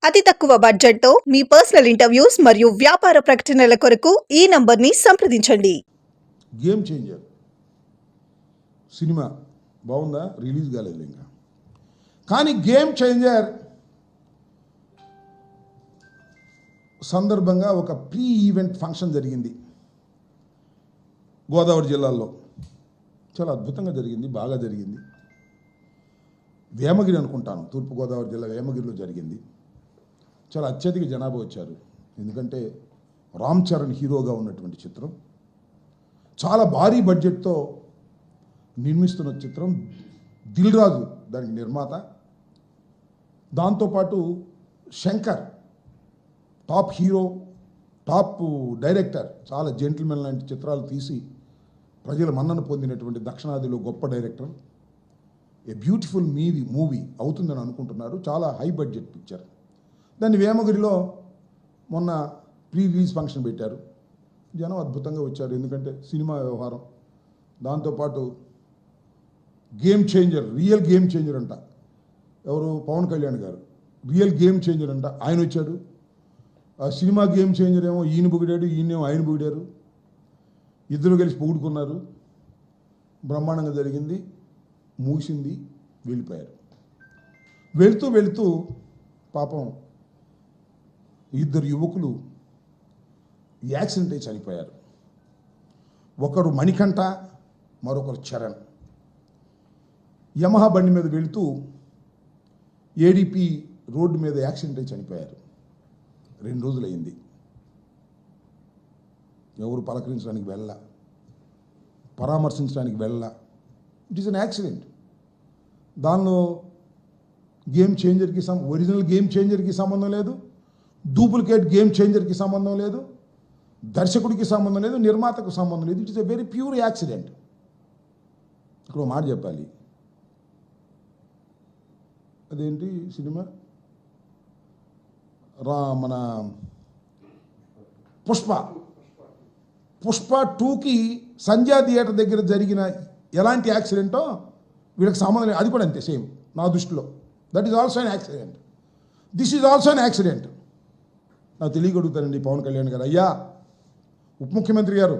అతి తక్కువ బడ్జెట్తో మీ పర్సనల్ ఇంటర్వ్యూస్ మరియు వ్యాపార ప్రకటనల కొరకు ఈ నంబర్ని సంప్రదించండి. గేమ్ చేంజర్ సినిమా బాగుందా? రిలీజ్ కాలేదు ఇంకా. కానీ గేమ్ చేంజర్ సందర్భంగా ఒక ప్రీ ఈవెంట్ ఫంక్షన్ జరిగింది గోదావరి జిల్లాలో. చాలా అద్భుతంగా జరిగింది, బాగా జరిగింది. వేమగిరి అనుకుంటాను, తూర్పుగోదావరి జిల్లా వేమగిరిలో జరిగింది. చాలా అత్యధిక జనాభా వచ్చారు. ఎందుకంటే రామ్ చరణ్ హీరోగా ఉన్నటువంటి చిత్రం, చాలా భారీ బడ్జెట్తో నిర్మిస్తున్న చిత్రం. దిల్ రాజు దానికి నిర్మాత, దాంతోపాటు Shankar top hero, top director. చాలా జెంటిల్మెన్ లాంటి చిత్రాలు తీసి ప్రజల మన్నన పొందినటువంటి దక్షిణాదిలో గొప్ప డైరెక్టర్. ఏ బ్యూటిఫుల్ మూవీ అవుతుందని అనుకుంటున్నారు. చాలా హై బడ్జెట్ పిక్చర్. దాన్ని వేమగిరిలో మొన్న ప్రీ రిలీజ్ ఫంక్షన్ పెట్టారు. జనం అద్భుతంగా వచ్చారు, ఎందుకంటే సినిమా వ్యవహారం. దాంతోపాటు game changer, real game changer అంట. ఎవరు? పవన్ కళ్యాణ్ గారు. రియల్ గేమ్ చేంజర్ అంట, ఆయన వచ్చాడు. ఆ సినిమా గేమ్ చేంజర్ ఏమో ఈయన పొగిడాడు, ఈయనేమో ఆయన పొగిడారు. ఇద్దరు కలిసి పొగుడుకున్నారు. బ్రహ్మాండంగా జరిగింది, మూసింది, వెళ్ళిపోయారు. వెళుతూ వెళుతూ పాపం ఇద్దరు యువకులు యాక్సిడెంట్ అయి చనిపోయారు. ఒకరు మణికంఠ, మరొకరు చరణ్. యమహా బండి మీద వెళుతూ ఏడిపి రోడ్డు మీద యాక్సిడెంట్ అయి చనిపోయారు. 2 రోజులైంది. ఎవరు పలకరించడానికి వెళ్ళ, పరామర్శించడానికి వెళ్ళ. It is an accident. దానిలో గేమ్ చేంజర్కి ఒరిజినల్ గేమ్ చేంజర్కి సంబంధం లేదు, డూప్లికేట్ గేమ్ చేంజర్కి సంబంధం లేదు, దర్శకుడికి సంబంధం లేదు, నిర్మాతకు సంబంధం లేదు. It is a very pure accident. ఇక్కడ మాట చెప్పాలి. అదేంటి సినిమా? మన పుష్ప 2కి సంధ్యా థియేటర్ దగ్గర జరిగిన ఎలాంటి యాక్సిడెంటో వీళ్ళకి సంబంధం లేదు. అది కూడా అంతే, సేమ్ నా దృష్టిలో. That is also an accident. This is also an accident. నాకు తెలియగలుగుతానండి పవన్ కళ్యాణ్ గారు. అయ్యా ఉప ముఖ్యమంత్రి గారు,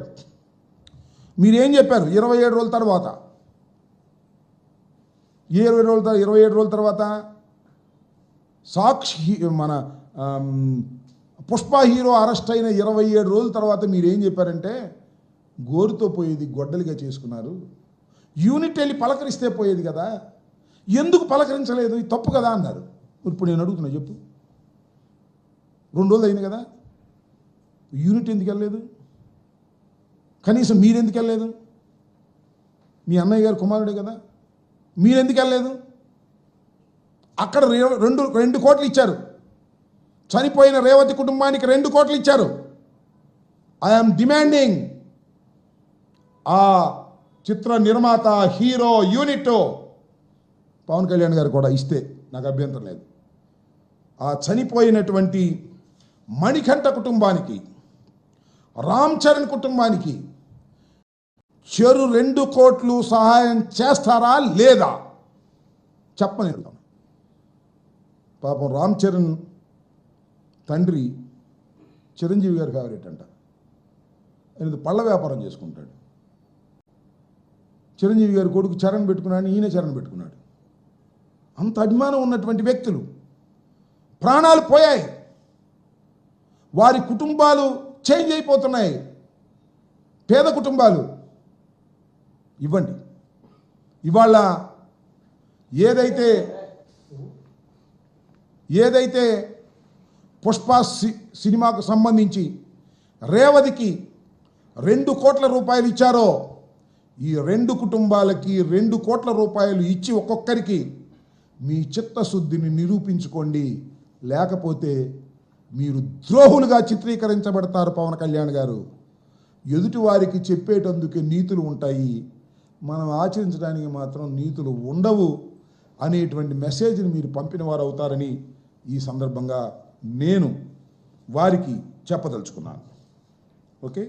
మీరేం చెప్పారు 27 రోజుల తర్వాత? 27 రోజుల తర్వాత సాక్షి మన పుష్ప హీరో అరెస్ట్ అయిన 27 రోజుల తర్వాత మీరేం చెప్పారంటే, గోరుతో పోయేది గొడ్డలిగా చేసుకున్నారు, యూనిట్ వెళ్ళి పలకరిస్తే పోయేది కదా, ఎందుకు పలకరించలేదు, ఇది తప్పు కదా అన్నారు. ఇప్పుడు నేను అడుగుతున్నా, చెప్పు. 2 రోజులు అయింది కదా, యూనిట్ ఎందుకు వెళ్ళలేదు? కనీసం మీరెందుకు వెళ్ళలేదు? మీ అన్నయ్య గారు కుమారుడే కదా, మీరెందుకు వెళ్ళలేదు? అక్కడ 2 కోట్లు ఇచ్చారు. చనిపోయిన రేవతి కుటుంబానికి 2 కోట్లు ఇచ్చారు. ఐఎమ్ డిమాండింగ్ ఆ చిత్ర నిర్మాత, హీరో, యూనిట్ పవన్ కళ్యాణ్ గారు కూడా ఇస్తే నాకు అభ్యంతరం లేదు. ఆ చనిపోయినటువంటి మణికంఠ కుటుంబానికి, రామ్ చరణ్ కుటుంబానికి చెరు 2 కోట్లు సహాయం చేస్తారా లేదా చెప్పని. పాపం రామ్ చరణ్ తండ్రి చిరంజీవి గారి ఫేవరెట్ అంట. ఆయన పళ్ళ వ్యాపారం చేసుకుంటాడు. చిరంజీవి గారి కొడుకు చరణ్ పెట్టుకున్నాడు, ఈయన చరణ్ పెట్టుకున్నాడు. అంత అభిమానం ఉన్నటువంటి వ్యక్తులు ప్రాణాలు పోయాయి. వారి కుటుంబాలు చేంజ్ అయిపోతున్నాయి. పేద కుటుంబాలు. ఇవ్వండి. ఇవాళ ఏదైతే పుష్ప సినిమాకు సంబంధించి రేవతికి 2 కోట్ల రూపాయలు ఇచ్చారో, ఈ 2 కుటుంబాలకి 2 కోట్ల రూపాయలు ఇచ్చి ఒక్కొక్కరికి మీ చిత్తశుద్ధిని నిరూపించుకోండి. లేకపోతే మీరు ద్రోహులుగా చిత్రీకరించబడతారు. పవన్ కళ్యాణ్ గారు, ఎదుటి వారికి చెప్పేటందుకే నీతులు ఉంటాయి, మనం ఆచరించడానికి మాత్రం నీతులు ఉండవు అనేటువంటి మెసేజ్ని మీరు పంపిన వారు అవుతారని ఈ సందర్భంగా నేను వారికి చెప్పదలుచుకున్నాను. ఓకే.